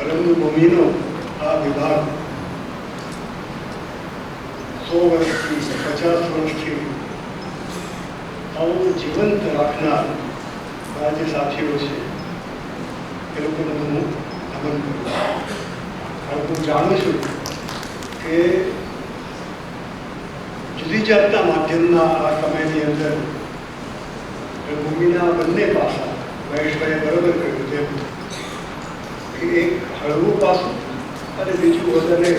રંગભૂમિનો આ વિભાગ 100 વર્ષથી 50 વર્ષથી આવું જીવંત રાખનાર મારા જે સાથીઓ છે એ લોકોને હું નમન કરું છું. કારણ હું જાણું છું કે જુદી જાતના માધ્યમના આ સમયની અંદર રંગભૂમિના બંને પાસા મહેશભાઈએ બરાબર કહ્યું તેમ કે એક હળવું પાસું અને બીજું વધારે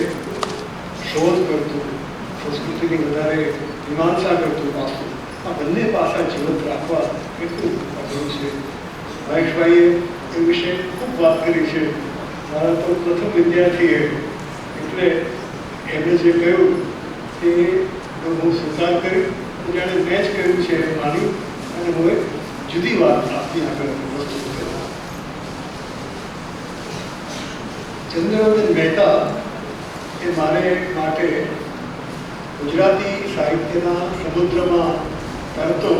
શોધ કરતું, સંસ્કૃતિની વધારે મીમાંસા કરતું પાસું, આ બંને પાસા જીવંત રાખવા કેટલું અઘરું છે. મહેશભાઈએ એ વિશે ખૂબ વાત કરી છે. મારા તો પ્રથમ વિદ્યાર્થીએ એટલે એમણે જે કહ્યું તે હું સ્વીકાર કરી, જાણે મેં જ કહ્યું છે એ માની અને હું એક જુદી વાત આપની આગળ પ્રસ્તુત કરવા. ચંદ્રવદન મહેતા એ મારે માટે ગુજરાતી સાહિત્યના સમુદ્રમાં તરતો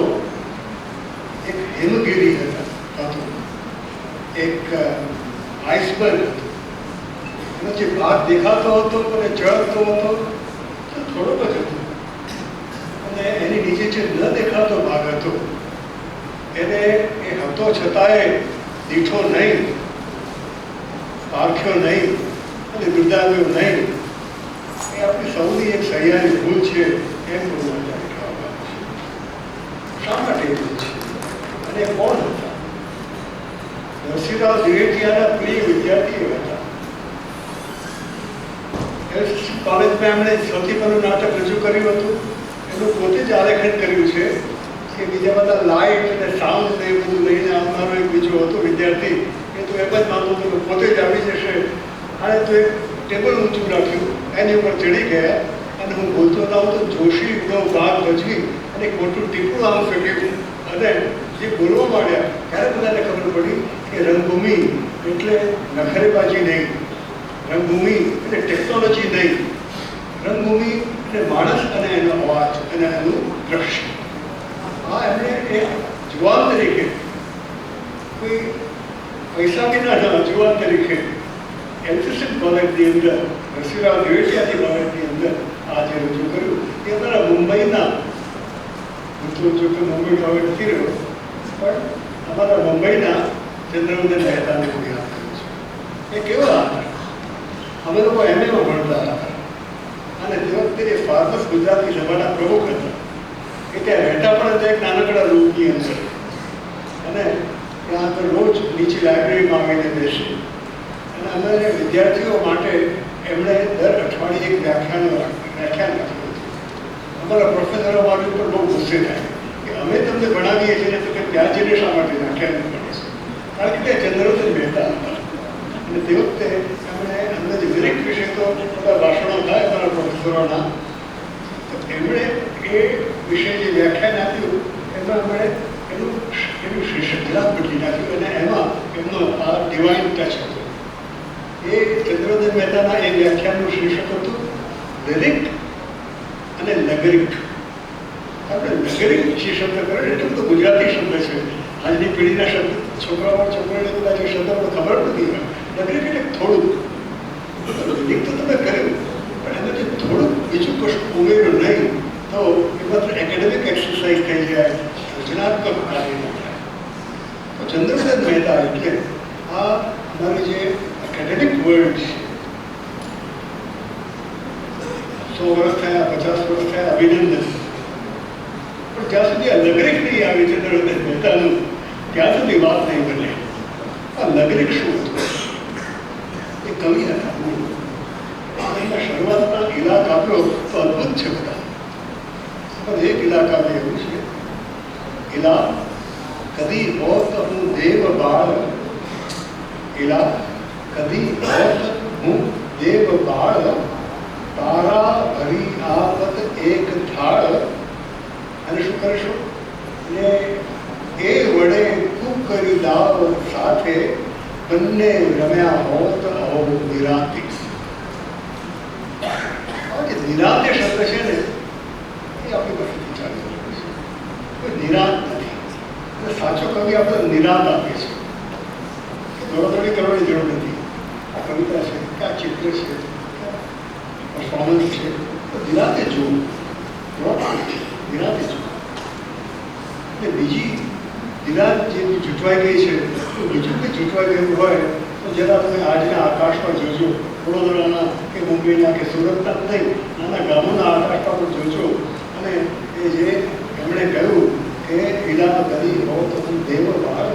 એક હિમગીરી હતો, એક આઈસબર્ગ હતો. એનો જે ભાગ દેખાતો હતો અને ચળકતો હતો થોડોક જ હતો, અને એની નીચે જે ન દેખાતો ભાગ હતો એને એ હતો છતાંય દીઠો નહીં, પારખ્યો નહીં અને બિરદાવ્યો નહીં. એ આપણી સૌની એક સહિયારી ભૂલ છે એમ બોલવા જાય. શા માટે ભૂલ છે અને કોણ હતા? નરસિંહરાવ ઝવેરચંદના પ્રિય વિદ્યાર્થીઓ હતા. કોલેજમાં એમણે સૌથી પહેલું નાટક રજૂ કર્યું હતું. એનું પોતે જ આલેખન કર્યું છે કે બીજા બધા લાઇટ અને સાઉન્ડ ને એ બધું લઈને આવનારો એક બીજો હતો વિદ્યાર્થી. એ તો એમ જ માનતો હતો કે પોતે જ આવી જશે. અને તો એક ટેબલ ઊંચું રાખ્યું, એની ઉપર ચડી ગયા અને હું બોલતો હતો તો જોશીનો ભાગ ભજવી અને ખોટું ટીપું આમ ફેંક્યું અને જે બોલવા માંડ્યા ત્યારે બધાને ખબર પડી કે રંગભૂમિ એટલે નખરેબાજી નહીં, રંગભૂમિ એટલે ટેકનોલોજી નહીં, રંગભૂમિ એટલે માણસ અને એનો અવાજ અને એનું દ્રશ્ય. આ એમણે એક જુવાન તરીકે, કોઈ પૈસા વિના જુવાન તરીકે એમસીસી કોલેજની અંદર, નરસિંહરાવ ઝવેરચંદ કોલેજની અંદર આ જે રજૂ કર્યું એ અમારા મુંબઈના મિત્રો, જો કે મુંબઈ હવે નથી રહ્યો, પણ અમારા મુંબઈના ચંદ્રવદન મહેતાને હું યાદ કરું છું. એ કેવા હતા? અમે લોકો એમએમાં ભણતા હતા અને તે વખતે એ ફાર્મસ ગુજરાતી સભાના પ્રમુખ હતા. એ ત્યાં રહેતા પણ હતા એક નાનકડા રૂમની અંદર, અને ત્યાં આગળ રોજ નીચે લાઇબ્રેરીમાં આવીને બેસી અને અમારે વિદ્યાર્થીઓ માટે એમણે દર અઠવાડિયે એક વ્યાખ્યાન રાખ્યું હતું. અમારા પ્રોફેસરો માટે પણ બહુ ગુસ્સે થાય કે અમે તમને ભણાવીએ છીએ તો કે ત્યાં જઈને શા માટે વ્યાખ્યાન ભણીશું? કારણ કે ચંદ્રવદન મહેતા હતા અને તે વખતે એમણે અમને જે દરેક વિષય તો બધા ભાષણો થાય અમારા પ્રોફેસરોના, તો એમણે એ વિષય જે વ્યાખ્યાન આપ્યું એમાં એમણે એનું શીર્ષક જરાક બદલી નાખ્યું અને એમાં એમનો આ ડિવાઇન ટચ હતો. એ ચંદ્રવદન મહેતાના એ વ્યાખ્યાનનું શીર્ષક હતું લિરિક અને નગરિક. આપણે નગરિક જે શબ્દ કરે એટલે તો ગુજરાતી શબ્દ છે. આજની પેઢીના શબ્દ છોકરાઓને બધા જે શબ્દો ખબર નથી. નગરિક એટલે થોડુંક, લિરિક તો તમે કર્યું પણ એમાં જે થોડુંક બીજું કશું ઉમેર્યું નહીં તો એ માત્ર એકેડેમિક એક્સરસાઇઝ થઈ જાય, સર્જનાત્મક કાર્ય ન થાય. તો ચંદ્રવદન મહેતા એટલે આ અમારી જે એકેડેમિક વર્લ્ડ છે. 100 વર્ષ થયા, 50 વર્ષ થયા, અભિનંદન. પણ જ્યાં સુધી આ નગરિક નહીં આવી ચંદ્રવદન મહેતાનું ત્યાં સુધી વાત નહીં બને. આ નગરિક શું હતું? એ કવિ હતા. એમના શરૂઆતના ઇલાકા આપ્યો તો અદભુત છે બધા, પણ એક ઇલાકામાં એવું છે, ઇલા કદી હોત હું દેવ બાળ, ઇલા કદી હોત હું દેવ બાળ, તારા ભરી આવત એક થાળ. અને શું કરીશું? ને એ વડે તું કરી દાવ સાથે બંને રમ્યા હોત અહો નિરાંતિ. નિરાંત શબ્દ છે ને એ આપણી પાસેથી ચાલી રહ્યું છે. કોઈ નિરાંત નથી. અને સાચો કવિ આપણે નિરાંત આપે છે. દોડાદોડી કરવાની જરૂર નથી. આ કવિતા ચિત્ર છે, પરફોર્મન્સ છે, તો નિરાતે જોવું, નિરાતે જોવું. અને બીજી નિરાત જે જૂટવાઈ ગઈ છે, તો બીજું કંઈ જૂટવાઈ ગયું હોય તો જરા તમે આજના આકાશમાં જોજો, વડોદરાના કે મુંબઈના કે સુરતના નહીં, નાના ગામોના આકાશમાં પણ જોજો. અને એ જે એમણે કહ્યું કે ઈલા કરી હો તો હું દેવ ભાર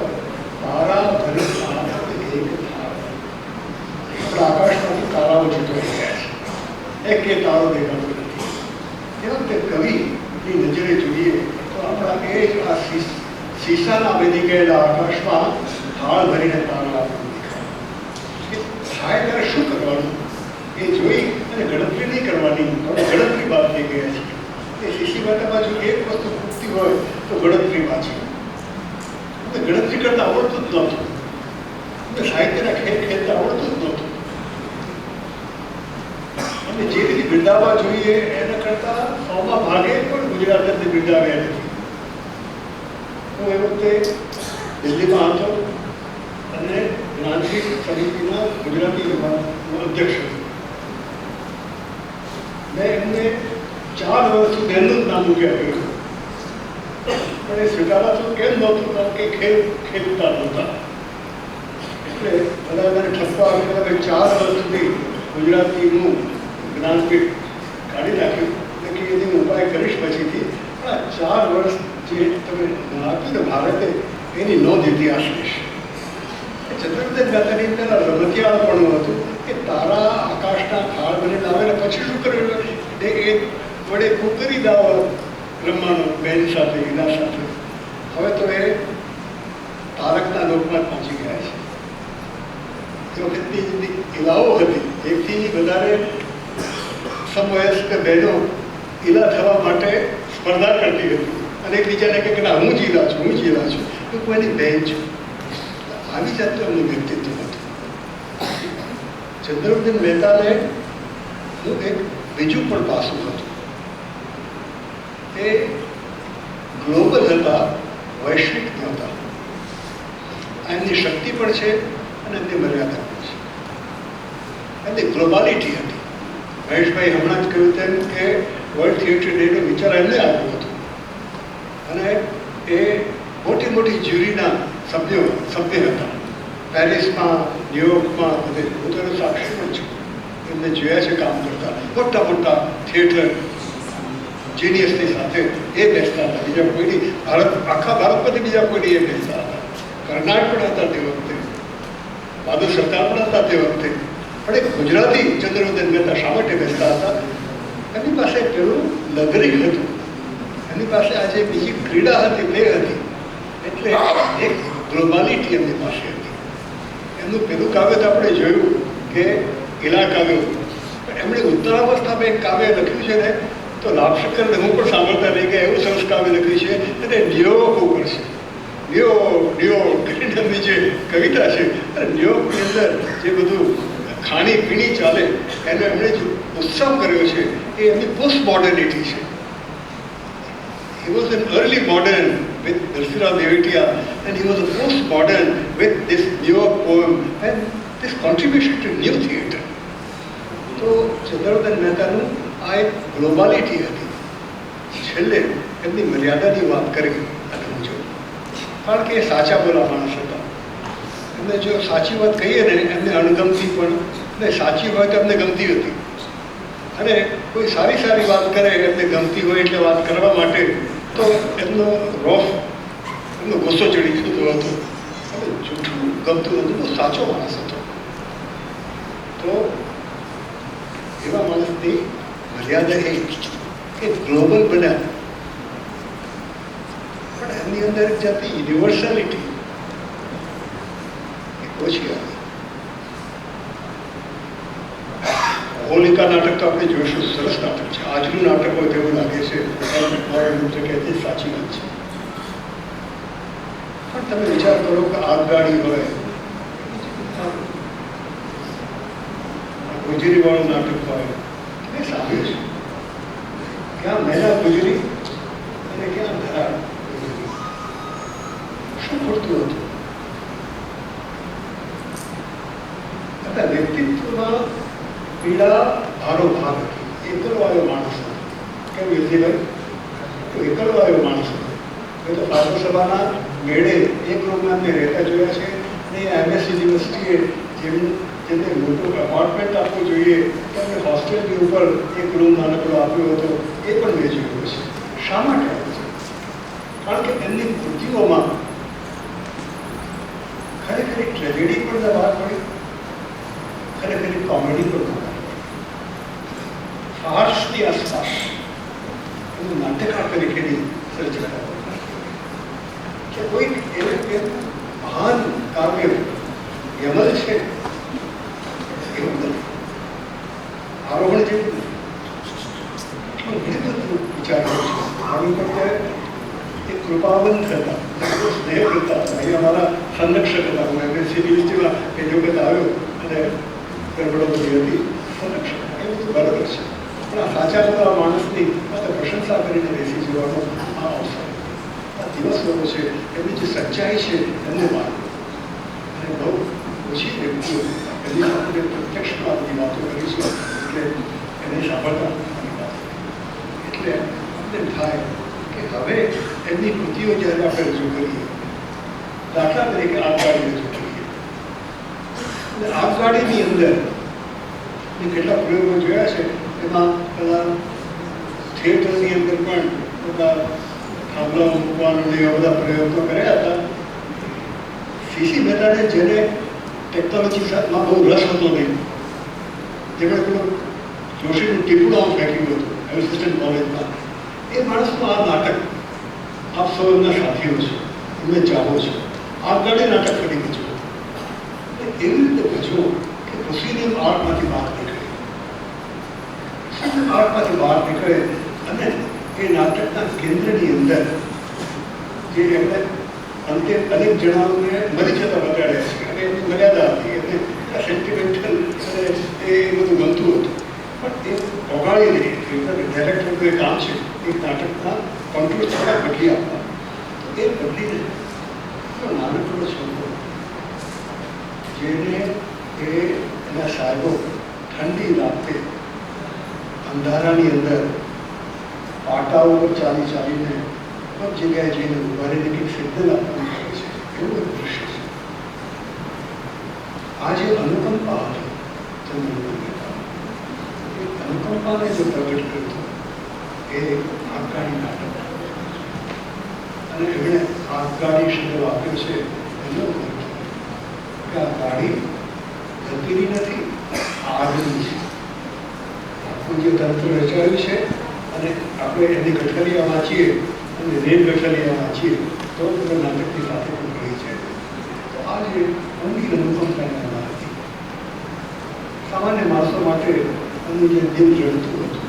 તારા ભરત એક આપણા આકાશમાંથી તારાઓ જૂટવાઈ ગયા છે, એક એ તારો દેખાતો નથી. એ વખતે કવિની નજરે જોઈએ તો આપણા એ આ શીશાના બની ગયેલા આકાશમાં થાળ ભરીને તારા થાય ત્યારે શું કરવાનું એ જોઈ અને ગણતરી નહીં કરવાની. ગણતરી બાદ થઈ ગયા છે. એ શીશી માટે બાજુ એક વસ્તુ ખૂટતી હોય તો ગણતરી પાછી. ગણતરી કરતા આવડતું જ નહોતું. સાહિત્યના ખેલતા આવડતું જ નહોતું. અને જે રીતે બિરદાવવા જોઈએ એના કરતા 100માં ભાગે પણ ગુજરાતને બિરદાવ્યા નથી. હું એ વખતે દિલ્હીમાં હતો અને જ્ઞાનપીઠ સમિતિના ગુજરાતી વિભાગનો અધ્યક્ષ હતો. મેં એમને 4 વર્ષ સુધી એમનું જ નામ મૂક્યા કર્યું, પણ એ સ્વીકારાતું કેમ નહોતું, કારણ કે ખેલતા નહોતા. એટલે બધા મને ઠપકો આપીને મેં 4 વર્ષ સુધી ગુજરાતીનું જ્ઞાનપીઠ કાઢી નાખ્યું. એટલે કે એની ઉપાય કરીશ પછીથી, પણ આ 4 વર્ષ જે તમે આપ્યું ને ભારતે, એની નોંધ ઇતિહાસ લઈશ. ચંદ્રગુપ્ત મહેતાની અંદર રમતિયાળપણું હતું કે તારા આકાશના થાળ બનીને આવે ને પછી શું કર્યું એ વડે કુકરી દાવ રમવાનું બેન સાથે, ઈલા સાથે. હવે તો એ તારકના લોકમાં પહોંચી ગયા છે. એ વખતની ઈલાઓ હતી, એકથી વધારે સમવયસ્ક બહેનો ઈલા થવા માટે સ્પર્ધા કરતી હતી અને એકબીજાને કહે કે ના હું જ ઈલા છું, હું જ ઈલા છું, હું કોઈની બહેન છું. આવી જાતનું એમનું વ્યક્તિત્વ હતું. ચંદ્રગુપ્ત મહેતાને હું એક બીજું પણ પાસું હતું. એ ગ્લોબલ હતા, વૈશ્વિક નહોતા. એમની શક્તિ પણ છે અને એમની મર્યાદા પણ છે. એમની ગ્લોબાલિટી હતી. મહેશભાઈ હમણાં જ કહ્યું તેમ કે વર્લ્ડ થિયેટર ડેનો વિચાર એમને આવ્યો હતો અને એ મોટી મોટી જ્યુરીના સભ્ય હતા. પેરિસમાં, ન્યુયોર્કમાં બધે. હું તો એનો સાક્ષી પણ છું. એમને જોયા છે કામ કરતા. મોટા મોટા થિયેટર જીનિયસની સાથે એ બેસતા હતા. બીજા કોઈની આખા ભારતમાંથી બીજા કોઈની એ બેસતા હતા. કર્નાડ પણ હતા તે વખતે, બહાદુર સરદાર પણ હતા તે વખતે. પણ એક ગુજરાતી ચંદ્રગુપ્ત મહેતા શા માટે બેસતા હતા? એમની પાસે પેલું લગરીક હતું. એમની પાસે આજે બીજી ક્રીડા હતી, પ્લે હતી. એટલે એક ગ્લોબાલિટી એમની પાસે હતી. એમનું પેલું કાવ્ય તો આપણે જોયું કે ઈલા કાવ્ય, પણ એમણે ઉત્તરાવસ્થામાં એક કાવ્ય લખ્યું છે ને, તો લાભશંકરને હું પણ સાંભળતા રહી ગયા. એવું સરસ કાવ્ય લખ્યું છે અને ન્યુયોર્ક ઉપર છે. ન્યુયોર્ક એમની જે કવિતા છે, ન્યુયોર્કની અંદર જે બધું ખાણી પીણી ચાલે એનો એમણે જે ઉત્સવ કર્યો છે એ એમની પોસ્ટ મોડર્નિટી છે. He was an early modern with Narsira Devatia, and he was a post-modern with this New York poem and this contribution to new theatre. તો ચંદ્રગુપ્ત મહેતાનું આ એક ગ્લોબાલિટી હતી. છેલ્લે એમની મર્યાદાની વાત કરી અને હું જોઉં, કારણ કે એ સાચા બોલા માણસ હતા. એમને જો સાચી વાત કહીએ ને એમને અણગમતી પણ, ને સાચી હોય તો એમને ગમતી હતી. અને કોઈ સારી વાત કરે એમને ગમતી હોય એટલે વાત કરવા માટે તો એમનો રોફ, એમનો ગુસ્સો ચડી જતો હતો. અને જૂઠું ગમતું હતું. બહુ સાચો માણસ હતો. તો એવા માણસની મર્યાદા એ કે ગ્લોબલ બન્યા, પણ એમની અંદર એક જાતની યુનિવર્સાલિટી ઓછી આવી. હોલિકા નાટક તો આપણે જોઈશું, સરસ નાટક છે. આજનું નાટક હોય તેવું લાગે છે. મારો મિત્ર કહે છે સાચી વાત છે. પણ તમે વિચાર કરો કે આગગાડી હોય, ગુજરી વાળું નાટક હોય, એ સાંભળ્યું છે. ક્યાં મહેલા ગુજરી અને ક્યાં ધરાડ ગુજરી. શું ખોટતું હતું? વ્યક્તિત્વમાં પીડા ભારો ભાગ હતી. એકલો આવ્યો માણસ હતો. કેમ વિરજીભાઈ? તો એકલો આવ્યો માણસ હતો. એ તો ફાધર સભાના મેળે એક રૂમમાં મેં રહેતા જોયા છે. અને MS યુનિવર્સિટીએ જેમને મોટું અપાર્ટમેન્ટ આપવું જોઈએ તેમને હોસ્ટેલની ઉપર એક રૂમ નાનકડો આપ્યો હતો, એ પણ મેં જોયું છે. શા માટે આપ્યું છે? કારણ કે એમની કૃતિઓમાં ખરેખર ટ્રેજેડી પણ બહાર પડી, ખરેખર કોમેડી પણ બહાર પડી. ફાર્સની આસપાસ એનું નાટ્યકાર તરીકેની સર્જના કે કોઈક એવું મહાન કાવ્ય યમલ છે એવું નથી, આરોહણ જેવું નથી. ઘણી બધું વિચારો છે. આવી વખતે એ કૃપાવંત હતા, સ્નેહ કરતા હતા. એ અમારા સંરક્ષક હતા. હું MS યુનિવર્સિટીમાં એ વખત આવ્યો અને ગરબડો બધી હતી. સંરક્ષક એ બધું બરાબર છે, પણ આ સાચા બધા માણસની માત્ર પ્રશંસા કરીને બેસી જવાનો આ અવસર, આ દિવસો છે. એમની જે સચ્ચાઈ છે એમને માનો. અને બહુ ઓછી વ્યક્તિઓ એની સાથે પ્રત્યક્ષમાં બધી વાતો કરીશું એટલે એને સાંભળતા એટલે એમ થાય કે હવે એમની કૃતિઓ જ્યારે આપણે રજૂ કરીએ, દાખલા તરીકે આગગાડી રજૂ કરીએ, અને આગગાડીની અંદર કેટલાક પ્રયોગો જોયા છે. એમાં બધા થિયેટરની અંદર પણ બધા થાંભલા મૂકવાનું એવા બધા પ્રયોગો કર્યા હતા. CC મહેતાને જેને ટેકનોલોજીમાં બહુ રસ હતો નહીં, જેમણે પેલું જોશીનું ટીપું આમ ફેંક્યું હતું એસિસ્ટન્ટ કોલેજમાં, એ માણસનું આ નાટક આપ સૌ એમના સાથીઓ છો, એમને ચાહો છો. આગગાડી નાટક કરી દીધું. એવી રીતે પૂછો કે પ્રોસિડિયમ આર્ટમાંથી બહાર નીકળે, આર્ટમાંથી બહાર નીકળે અને એ નાટકના કેન્દ્રની અંદર જે એમણે અંતે અનેક જણાઓને મરી જતા બતાડ્યા છે અને એમની મર્યાદા હતી, એમને સેન્ટિમેન્ટલ અને એ બધું ગમતું હતું, પણ એ ઓગાળી નહીં. ડાયરેક્ટરનું એ કામ છે એક નાટકના કંટ્રોલ થોડા બદલી આપવા. તો એ બદલીને નાનકડો છોકરો જેને એના સાહેબો ઠંડી રાતે અંધારાની અંદર પાટા ઉપર ચાલી ચાલીને કોઈ જગ્યાએ જઈને ઉભા રહીને કંઈક સિગ્નલ આપવાનું કરે છે, એવું એક દૃશ્ય છે. આ જે અનુકંપા હતી અનુકંપાને જે પ્રગટ કરતો એ આગગાડી નાટક, અને એમણે આગગાડી શબ્દ વાપર્યો છે એનો અર્થ કે આ ગાડી ગતિની નથી, આગની છે. આખું જે તંત્ર રચાયું છે અને આપણે એની ગઠલિયા વાંચીએ અને રેલ ગઠલિયા વાંચીએ તો નાટકની સાથે પણ ભળી જાય. તો આ જે ઊંડી અનુકંપાની વાત હતી, સામાન્ય માણસો માટે એનું જે દિલ રડતું હતું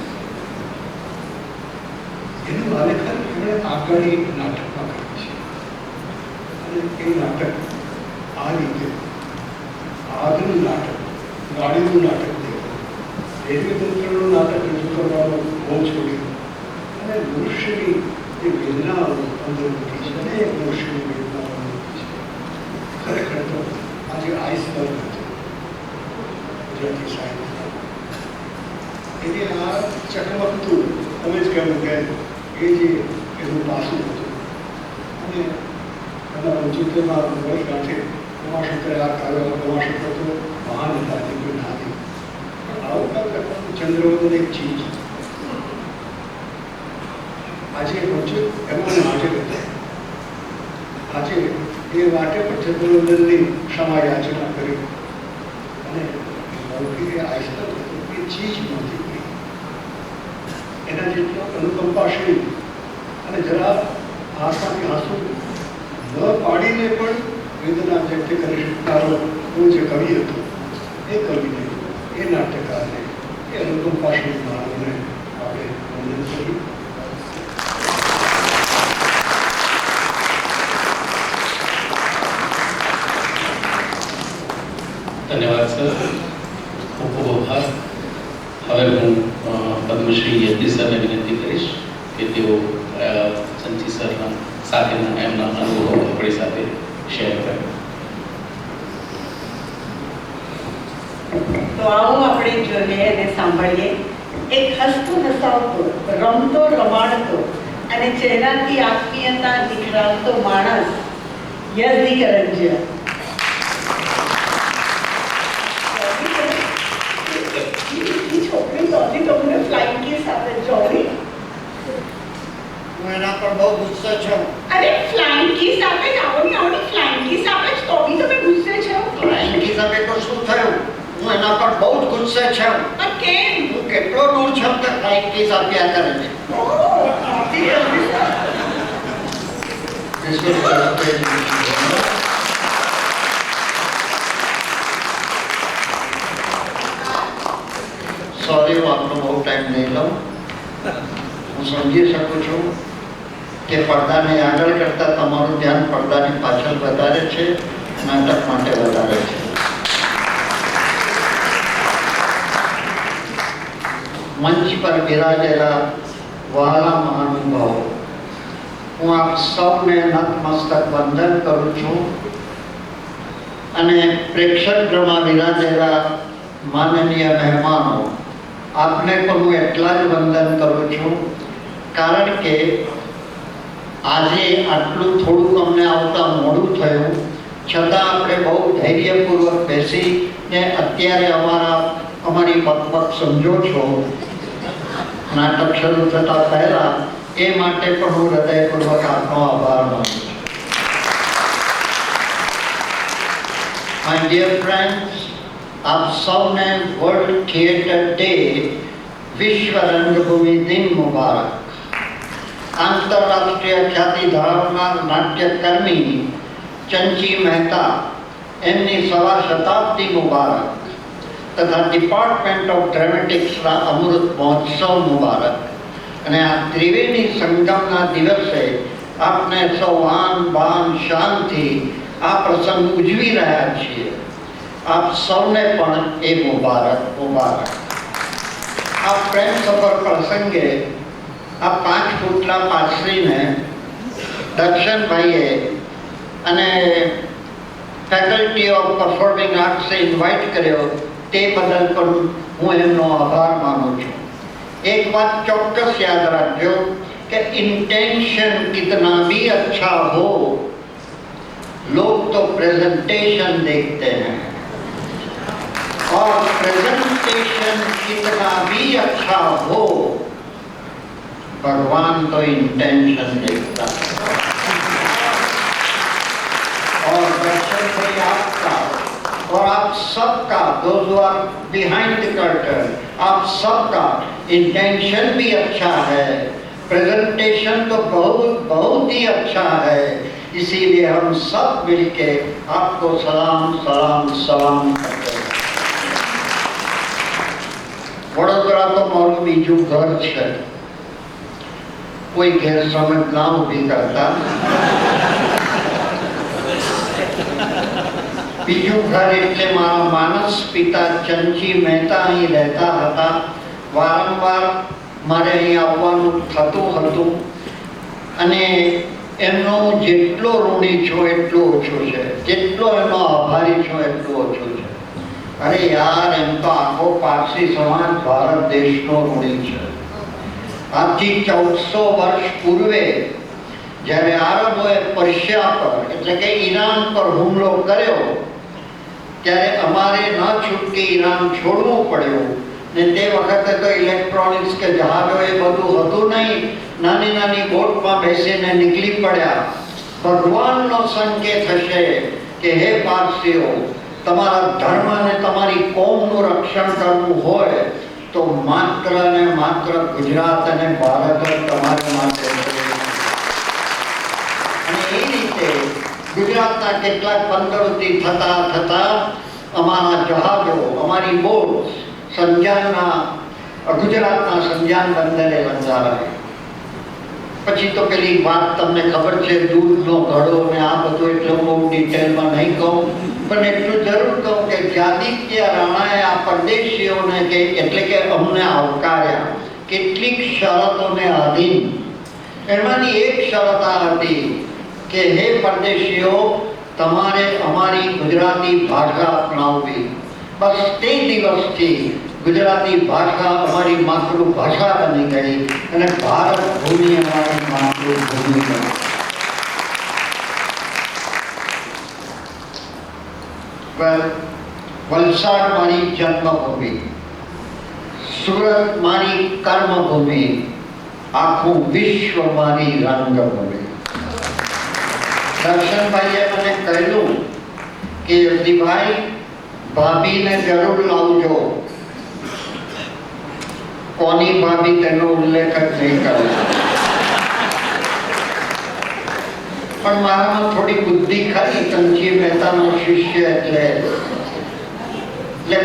એનું આલેખન એમણે આગગાડી નાટકમાં કર્યું છે. અને એ નાટક આ રીતે આગનું નાટક, ગાડીનું નાટક દેવું, રેલવે તંત્રનું નાટક રજૂ કરવાનો બહુ છોડ્યું અને મનુષ્યની જે વેદનાઓ અંદર મૂકી છે, અનેક મનુષ્યની વેદનાઓ મૂકી છે. ખરેખર તો આજે આઈસબર્ગ હતું ગુજરાતી સાહિત્ય, એને આ ચકમકતું તમે જ કહ્યું કે એ જે એનું પાસું હતું. અને એના 75માં વર્ષગાંઠે ઉમાશંકરે આ કાવ્ય, ઉમાશંકર તો મહાન હતા, જે કોઈ ના હતી, પણ આવું કાવ્ય ચંદ્રવદન એક ચીજ આજે પહોંચ્યું એમાં નાટક હતા. આજે એ માટે પણ ચંદ્રવદનની ક્ષમા યાચના કરી અને મૌખિક આઈસ્તર એ ચીજ નહોતી કરી. એના જેટલો અનુકંપાશીલ અને જરા આંખમાંથી આંસુ ન પાડીને પણ વેદના વ્યક્ત કરી શકનારો એવું જે કવિ હતો, એ કવિને, એ નાટ્યકારને, એ અનુકંપાશીલ માનવને આપણે વંદન કર્યું. ધન્યવાદ સર, ખૂબ ખૂબ આભાર. હવે હું પદ્મશ્રી યજ્ઞ સરને વિનંતી કરીશ કે તેઓ સંચી સરના સાથેના એમના અનુભવો આપણી સાથે શેર કરે. આવો આપણે જોઈએ અને સાંભળીએ. એક હસતો હસાવતો, રમતો રમાડતો અને ચહેરાથી આત્મીયતા નિખરાવતો માણસ, યઝદી કરંજિયા. છોકરી તોથી તમને ફ્લાઇંગ કિસ આપે જોડી. હું એના પર બહુ ગુસ્સે છું. અરે ફ્લાઇંગ કિસ આપે જ આવડી ફ્લાઇંગ કિસ આપે જ તો બી તમે ગુસ્સે છો. ફ્લાઇંગ કિસ આપે તો શું થયું? હું એના પર બહુ જ ગુસ્સે છું. પણ કેમ? હું કેટલો દૂર છું કે ફ્લાઇંગ કિસ આપ્યા કરે છે. સોરી, હું આપનો બહુ ટાઈમ નહીં લઉં. હું સમજી શકું છું કે પડદાને આગળ કરતાં તમારું ધ્યાન પડદાની પાછળ વધારે છે, નાટક માટે વધારે છે. મંચ પર બિરાજેલા વહાલા મહાનુભાવો, હું આપ સૌને નતમસ્તક વંદન કરું છું અને પ્રેક્ષક ગૃહમાં બિરાજેલા માનનીય મહેમાનો, આપને પણ હું એટલા જ વંદન કરું છું કારણ કે આજે આટલું થોડું અમને આવતા મોડું થયું, છતાં આપણે બહુ ધૈર્યપૂર્વક બેસીને અત્યારે અમારી બકબક સમજો છો નાટક શરૂ થતા પહેલા, એ માટે પણ હું હૃદયપૂર્વક આપનો આભાર માનું છું. માય ડિયર ફ્રેન્ડ્સ, આપ સૌને વર્લ્ડ થિયેટર ડે વિશ્વ રંગભૂમિ દિન મુબારક. આંતરરાષ્ટ્રીય ખ્યાતિ ધરાવનાર નાટ્યકર્મી ચંચી મહેતા, એમની સવા શતાબ્દી મુબારક તથા ડિપાર્ટમેન્ટ ઓફ ડ્રામેટિક્સના અમૃત મહોત્સવ મુબારક. અને આ ત્રિવેણી સંગમના દિવસે આપને સૌ આન બાન શાનથી આ પ્રસંગ ઉજવી રહ્યા છીએ. આપ સૌને પણ એ મુબારક મુબારક. આ પ્રેમ સફર પ્રસંગે આ 5 ફૂટલા પાછળીને દર્શનભાઈએ અને ફેકલ્ટી ઓફ પરફોર્મિંગ આર્ટ્સે ઇન્વાઇટ કર્યો, તે બદલ પણ હું એમનો આભાર માનું છું. एक बात चौकस याद रखो कि इंटेंशन कितना भी अच्छा हो, लोग तो प्रेजेंटेशन देखते हैं, और प्रेजेंटेशन कितना भी अच्छा हो, भगवान तो इंटेंशन देखता है. और दर्शन भाई आपका और आप सबका, those who are behind the curtain, आप सबका इंटेंशन भी अच्छा है, प्रेजेंटेशन तो बहुत बहुत ही अच्छा है. इसीलिए हम सब मिलके आपको सलाम सलाम सलाम करते हैं. वडोदरा तो मारू बीजू घर है, कोई गैर समझ ना उभी करता. બીજું ઘર એટલે મારા માનસ પિતા ચંચી મહેતા અહીં રહેતા હતા. વારંવાર મારે અહીં આવવાનું થતું હતું અને એમનો જેટલો ઋણી છું એટલો ઓછો છે, જેટલો એનો આભારી છું એટલો ઓછો છે. અરે યાર, એમ તો આખો પારસી સમાજ ભારત દેશનો ઋણી છે. આજથી 1400 વર્ષ પૂર્વે જ્યારે આરબોએ પર્શિયા પર એટલે કે ઈરાન પર હુમલો કર્યો, ત્યારે અમારે ન છૂટકે ઈરાન છોડવું પડ્યું. ને તે વખતે તો ઇલેક્ટ્રોનિક્સ કે જહાજો એ બધું હતું નહીં, નાની નાની બોટમાં બેસીને નીકળી પડ્યા. ભગવાનનો સંકેત હશે કે હે પારસીઓ, તમારા ધર્મ અને તમારી કોમનું રક્ષણ કરવું હોય તો માત્ર ને માત્ર ગુજરાત અને ભારત જ તમારા માટે છે. અને એ રીતે ગુજરાતના કેટલાક બંદરોથી થતા થતા અમારા જહાજો, અમારી બોટ ગુજરાતના સંજાન બંદરે બંધારાય. પછી તો પેલી વાત તમને ખબર છે, દૂધનો ઘડો ને આ બધું, એટલે બહુ ડિટેલમાં નહીં કહું, પણ એટલું જરૂર કહું કે આદિત્ય રાણાએ આ પરદેશીઓને એટલે કે અમને આવકાર્યા કેટલીક શરતોને આધીન. એમાંની એક શરત આ હતી કે હે પરદેશીઓ, તમારે અમારી ગુજરાતી ભાષા અપનાવવી. બસ તે દિવસથી ગુજરાતી ભાષા અમારી માતૃભાષા બની ગઈ અને ભારત ભૂમિ અમારી માતૃભૂમિ બની. વલસાડ મારી જન્મભૂમિ, સુરત મારી કર્મભૂમિ, આખું વિશ્વ મારી રંગભૂમિ. દર્શનભાઈએ મને કહ્યું કે યશદીભાઈ, ભાભીને જરૂર લાવજો. કોની ભાભી તેનો ઉલ્લેખ જ નહીં કર્યો, પણ મારામાં થોડી બુદ્ધિ ખરી. ચંચી મહેતાનો શિષ્ય એટલે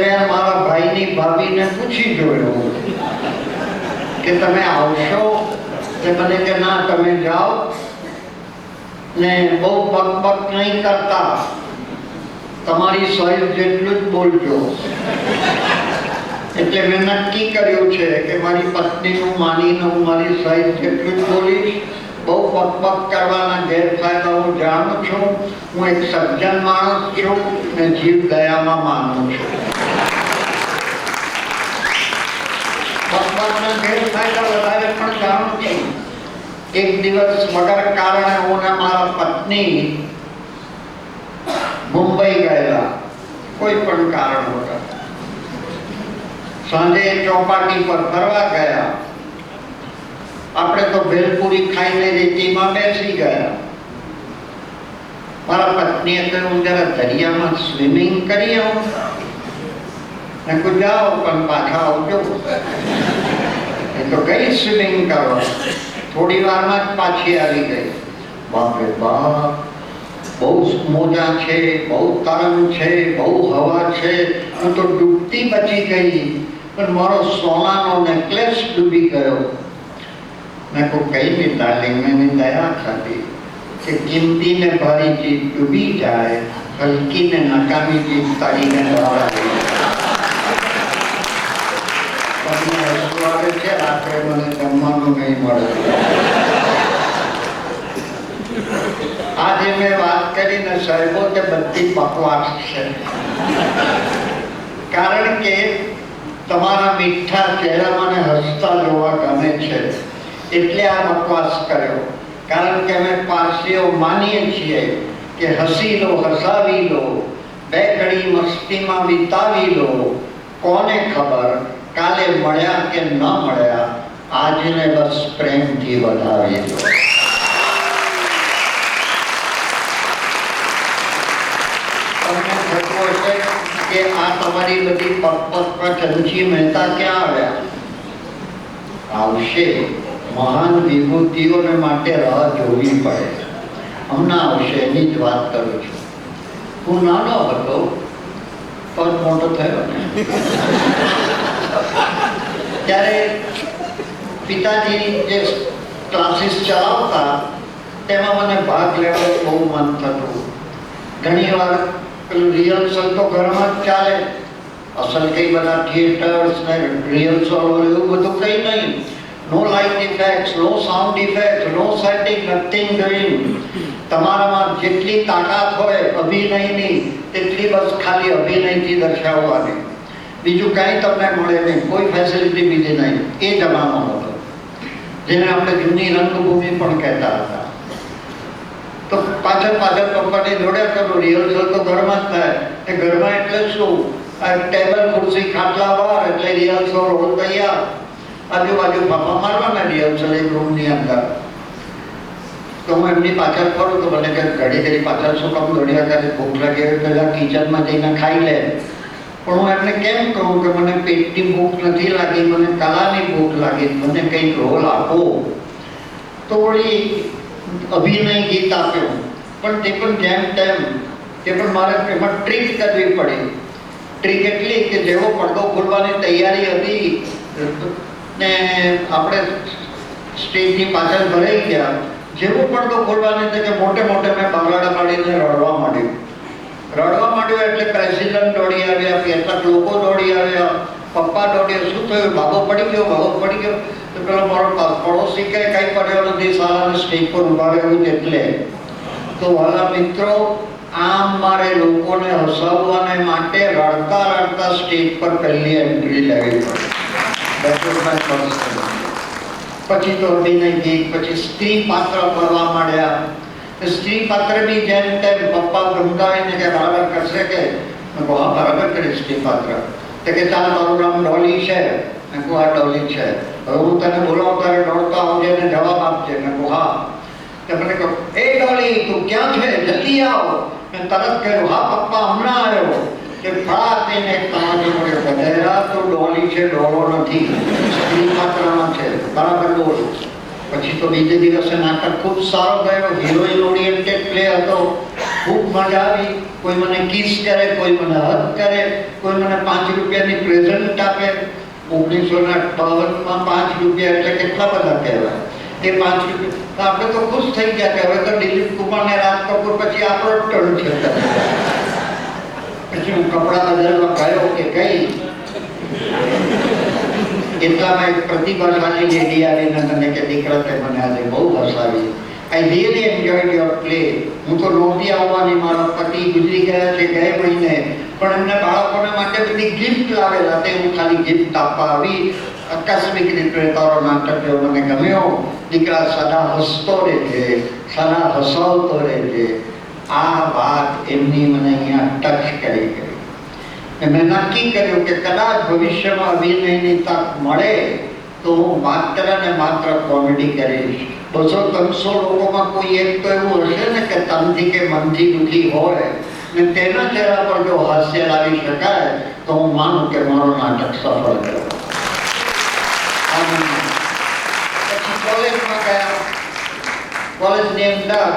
મેં મારા ભાઈની ભાભીને પૂછી જોયું કે તમે આવશો? તે મને કે ના, તમે જાઓ ને બહુ બકબક નહીં કરતા, તમારી સાઈઝ જેટલું જ બોલજો. એટલે મેં નક્કી કર્યું છે કે મારી પત્નીનું માનીને હું મારી સાઈઝ જેટલું જ બોલીશ. બહુ બકબક કરવાના ગેરફાયદા હું જાણું છું. હું એક સજ્જન માણસ છું અને જીવ દયામાં માનું છું. બકબકના ગેરફાયદા વધારે પણ જાણું છું. એક દિવસ વગર કારણે હું ને મારા પત્ની મુંબઈ ગયેલા, કોઈ પણ કારણ વગર. સાંજે ચોપાટી પર ફરવા ગયા. આપણે તો ભેલપુરી ખાઈને રેતીમાં બેસી ગયા. મારા પત્નીએ કહ્યું જરા દરિયામાં સ્વિમિંગ કરી આવું. મેં કહ્યું જાઓ પણ પાછા આવજો. એ તો ગઈ સ્વિમિંગ કરવા, થોડી વારમાં જ પાછી આવી ગઈ. બાપરે બાપ, બહુ મોજા છે, બહુ તરંગ છે, બહુ હવા છે. હું તો ડૂબતી બચી ગઈ, પણ મારો સોનાનો નેકલેસ ડૂબી ગયો. मैं को कई भी डार्लिंग मैंने दया खाती कि कीमती ने भारी चीज डूबी जाए, हल्की ने नकामी चीज तारी ने बहार आई. છે રાત્રે મને જમવાનું નહીં મળે. આજે મેં વાત કરીને સાહેબો તે બધી બકવાસ છે, કારણ કે તમારા મીઠા ચહેરા મને હસતા જોવા ગમે છે એટલે આ બકવાસ કર્યો. કારણ કે અમે પારસીઓ માનીએ છીએ કે હસી લો, હસાવી લો, બે ઘડી મસ્તીમાં વિતાવી લો, કોને ખબર કાલે મળ્યા કે ન મળ્યા, આજને બસ પ્રેમથી વધાવી લો. તમને થતું હશે કે આ તમારી બધી પગ ચંચી મહેતા ક્યાં આવ્યા? આવશે. મહાન વિભૂતિઓને માટે રાહ જોવી પડે, હમણાં આવશે એની જ વાત કરું છું. હું નાનો હતો પણ મોટો થયો ને ત્યારે પિતાજી જે ક્લાસીસ ચલાવતા તેમાં મને ભાગ લેવાનો બહુ મન થતું. ઘણી વાર પેલું રિહર્સલ તો ઘરમાં જ ચાલે, અસલ કઈ બધા થિયેટર્સ ને રિહર્સલ એવું બધું કઈ નહીં. No light effects, no sound effects, no setting, nothing doing. તમારામાં જેટલી તાકાત હોય અભિનયની તેટલી બસ ખાલી અભિનયથી દર્શાવવાની, બીજું કાંઈ તમને મળે નહીં, કોઈ ફેસિલિટી બીજી નહીં. એ જમાનો હતો જેને આપણે જૂની રંગભૂમિ પણ કહેતા હતા. તો પાછળ પપ્પાની દોડ્યા કરો, રિહર્સલ તો ઘરમાં જ થાય. એ ઘરમાં એટલે શું, ટેબલ ખુરશી ખાટલા બહાર, એટલે રિહર્સલ રોલ તૈયાર. આજુબાજુ ફાફા મારવાના રિહર્સલ એક રૂમની અંદર. તો હું એમની પાછળ ફરું તો મને કે ઘડી પાછળ શું કામ દોડ્યા કરે, ભૂખ લાગે પહેલાં કિચનમાં જઈને ખાઈ લે. પણ હું એમને કેમ કહું કે મને પેટની ભૂખ નથી લાગી, મને કલાની ભૂખ લાગી, મને કંઈક રોલ આપો. તો વળી અભિનય ગીત આપ્યું, પણ તે પણ જેમ તેમ, તે પણ મારે એમાં ટ્રીક કરવી પડી. ટ્રીક એટલી કે જેવો પડદો ખોલવાની તૈયારી હતી ને આપણે સ્ટેજની પાછળ ભરાઈ ગયા, જેવો પડદો ખોલવાની હતી કે મોટે મોટે મેં બાંગડા પાડીને રડવા માંડ્યું. એટલે પ્રેસિડન્ટ દોડી આવ્યા, કેટલાક લોકો દોડી આવ્યા, પપ્પા દોડ્યા. શું થયું? બાબો પડી ગયો. તો પેલો મારો પડોશી કે કંઈ પડ્યો નથી, સારાને સ્ટેજ પર ઉભા રહ્યું. એટલે તો વાલા મિત્રો, આમ મારે લોકોને હસાવવાને માટે રડતા રડતા સ્ટેજ પર પહેલી એન્ટ્રી લેવી પડી. That was my first time. પછી તો અભિનય ગીત, પછી સ્ત્રી પાત્ર કરવા માંડ્યા. સ્ત્રી પાત્ર બી જેમ તેમ પપ્પા ધમકાવીને કે બરાબર કરશે કે? મેં કહું હા બરાબર કરીશ સ્ત્રી પાત્ર. તો કે ચાલ તારું નામ ડોલી છે. મેં કહું આ ડોલી છે, હવે હું તને બોલાવું ત્યારે દોડતા આવજે ને જવાબ આપજે. મેં કહું હા. તો મને કહું એ ડોલી તું ક્યાં છે, જલ્દી આવ. મેં તરત કહ્યું હા પપ્પા હમણાં આવ્યો. કે ફળા તેને તમારી મળે ગધેડા તો ડોલી છે, ડોલો નથી, સ્ત્રી પાત્રમાં છે, બરાબર બોલ. પછી તો બીજે દિવસે નાટક ખૂબ સારો ગયો. હિરોઈન ઓરિએન્ટેડ પ્લે હતો, ખૂબ મજા આવી. કોઈ મને કિસ કરે, કોઈ મને હગ કરે, કોઈ મને 5 રૂપિયાની પ્રેઝન્ટ આપે. 1958માં 5 રૂપિયા એટલે કેટલા બધા કહેવાય. એ 5 રૂપિયા તો આપણે તો ખુશ થઈ ગયા કે હવે તો દિલીપ કુમાર ને રાજ કપૂર પછી આપણો ટર્ન છે. પછી હું કપડા બદલવા ગયો કે ગઈ, એટલામાં એક પ્રતિભાશાળી લેડી આવીને મને કે દીકરા તે મને આજે બહુ હસાવી. I really enjoyed your play. હું તો નહોતી આવવાની, મારા પતિ ગુજરી ગયા છે ગયા મહિને, પણ એમને બાળકોને માટે બધી ગિફ્ટ લાવેલા તે હું ખાલી ગિફ્ટ આપવા આવી. આકસ્મિક રીતે તારો નાટક એવો મને ગમ્યો. દીકરા સદા હસતો રહેજે, સદા હસાવતો રહેજે. આ વાત એમની મને અહીંયા ટચ કરી ગઈ. મેં નક્કી કર્યું કે કદાચ ભવિષ્યમાં અભિનયની તક મળે તો હું માત્ર ને માત્ર કોમેડી કરીશ. 200-300 લોકોમાં કોઈ એક તો એવું હશે ને કે તનથી કે મનથી દુઃખી હોય ને તેના ચહેરા પર જો હાસ્ય લાવી શકાય તો હું માનું કે મારો નાટક સફળ ગયો. પછી કોલેજમાં ગયા. કોલેજની અંદર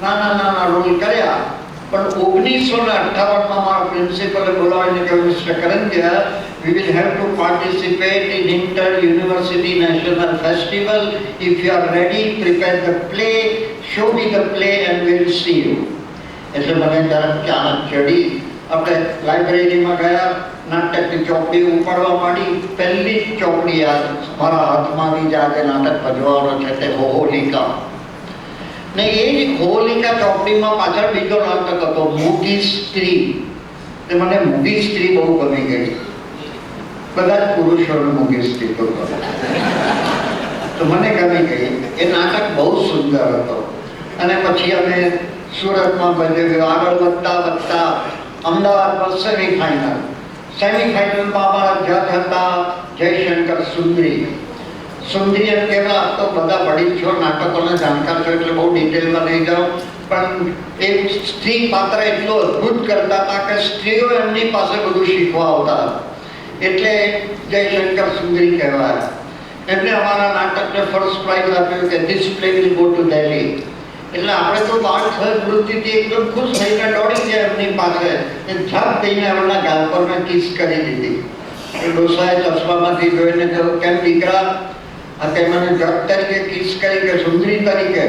નાના રોલ કર્યા. પણ 1958માં મારા પ્રિન્સિપલે બોલાવીને કહ્યું mister Karanjia, we will have to participate in inter university national festival. If you are ready, prepare the play, show me the play and we will see you. એટલે મને તરત આનંદ ચડી. આપણે લાઇબ્રેરીમાં ગયા, નાટકની ચોપડી ઉપાડવા માંડી. પહેલી જ ચોપડી મારા હાથમાં આવી જે આજે નાટક ભજવાનો છે તે હોલિકા. ને એ જ હોલિકા ચોપડીમાં પાછળ બીજો નાટક હતો મૂગી સ્ત્રી. મને મૂગી સ્ત્રી બહુ ગમી ગઈ. બધા જ પુરુષોને મૂગી સ્ત્રી તો ગમે, તો મને ગમી ગઈ. એ નાટક બહુ સુંદર હતો. અને પછી અમે સુરતમાં ભજવ્યું. આગળ વધતા અમદાવાદમાં સેમિફાઇનલમાં અમારા જજ હતા જયશંકર સુંદરી. સુંદરી એમ કહેવા તો બધા વડીલ છો, નાટકોના જાણકાર છો એટલે બહુ ડિટેલમાં નહીં જાઉં, પણ એ સ્ત્રી પાત્ર એટલું અદ્ભુત કરતા હતા કે સ્ત્રીઓ એમની પાસે બધું શીખવા આવતા, એટલે જયશંકર સુંદરી કહેવાય. એમને અમારા નાટકને ફર્સ્ટ પ્રાઇઝ આપ્યું કે this play will go to Delhi. એટલે આપણે તો બાળ વૃત્તિથી એકદમ ખુશ થઈને દોડી ગયા એમની પાસે. ઝાપ દઈને એમના ગાલ પર મેં કિસ કરી દીધી. એ ડોસાએ ચશ્મામાંથી જોઈને કહ્યું કેમ દીકરા આ તે મને જજ તરીકે કિસ કરી કે સુંદરી તરીકે?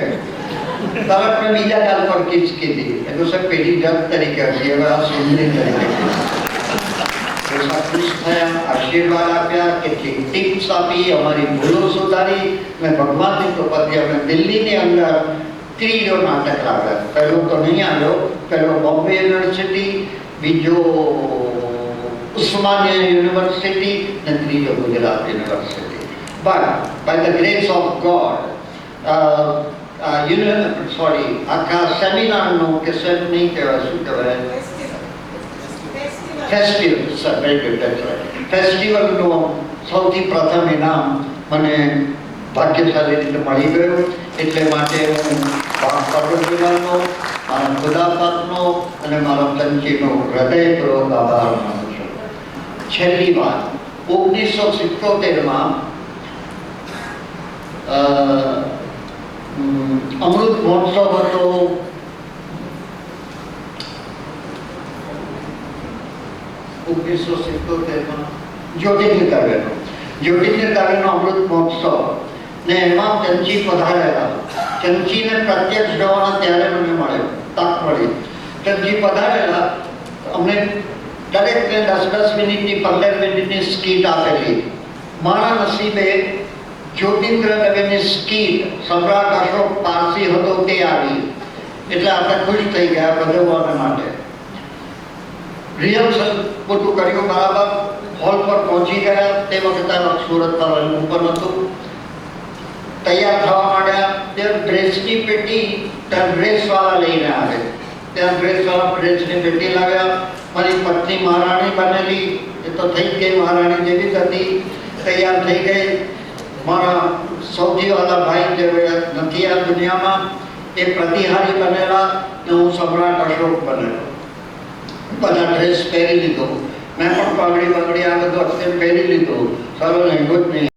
તરત મેં બીજા ગાલ પર કિસ કીધી. એ તો સાહેબ પેલી જજ તરીકે હતી, હવે આ સુંદરી તરીકે. ખુશ થયા, આશીર્વાદ આપ્યા, કેટલીક ટિપ્સ આપી, અમારી ભૂલો સુધારી. મેં ભગવાનની કૃપાથી અમે દિલ્હીની અંદર ત્રીજો નાટક લાવ્યા. પહેલો તો નહીં આવ્યો, પહેલો બોમ્બે યુનિવર્સિટી, બીજો ઉસ્માનિયા યુનિવર્સિટી અને ત્રીજો Gujarat university. But by the grace of God, આખા સેમિનારનો કે સેમ નહીં કહેવાય, શું કહેવાય, ફેસ્ટિવલ, વેરી ગુડ, ફેસ્ટિવલનો સૌથી પ્રથમ ઇનામ મને ભાગ્યશાળી રીતે મળી ગયું. એટલે માટે હું પરમેશ્વરનો, મારા ખુદાપાકનો અને મારા ચંચીનો હૃદયપૂર્વક આભાર માનું છું. છેલ્લી વાત, 1977માં અમૃત મહોત્સવ હતો. જ્યોતિર્લિંગ દવેનો અમૃત મહોત્સવ ને એમાં ચંચી પધારેલા. ચંચીને પ્રત્યક્ષ જોવાના ત્યારે મને મળ્યો, તક મળી. ચંચી પધારેલા, અમને દરેકને 10-10 મિનિટની 15 મિનિટની સ્કીટ આપેલી. મારા નસીબે જ્યોતિન્દ્ર દવેની સ્કીટ સમ્રાટ અશોક પારસી હતો તે આવી. એટલે આપણે ખુશ થઈ ગયા ભજવવાને માટે. રિહર્સલ બધું કર્યું બરાબર, હોલ પર પહોંચી ગયા. તે વખતે સુરત પર ઉપર હતું. તૈયાર થવા માંડ્યા ત્યાં ડ્રેસની પેટી ત્યાં ડ્રેસવાળા લઈને આવે. ત્યાં ડ્રેસવાળા ડ્રેસની પેટી લાવ્યા. મારી પત્ની મહારાણી બનેલી, એ તો થઈ જ ગઈ મહારાણી જેવી જ હતી, તૈયાર થઈ ગઈ. મારા સૌથી વાલા ભાઈ જે નથી આ દુનિયામાં, એ પ્રતિહારી બનેલા ને હું સમ્રાટ અશોક બનેલો. બધા ડ્રેસ પહેરી લીધો. મેં પણ પાઘડી બાગડી આ બધું અત્યારે પહેરી લીધું. સરળ નહીં જ નહીં.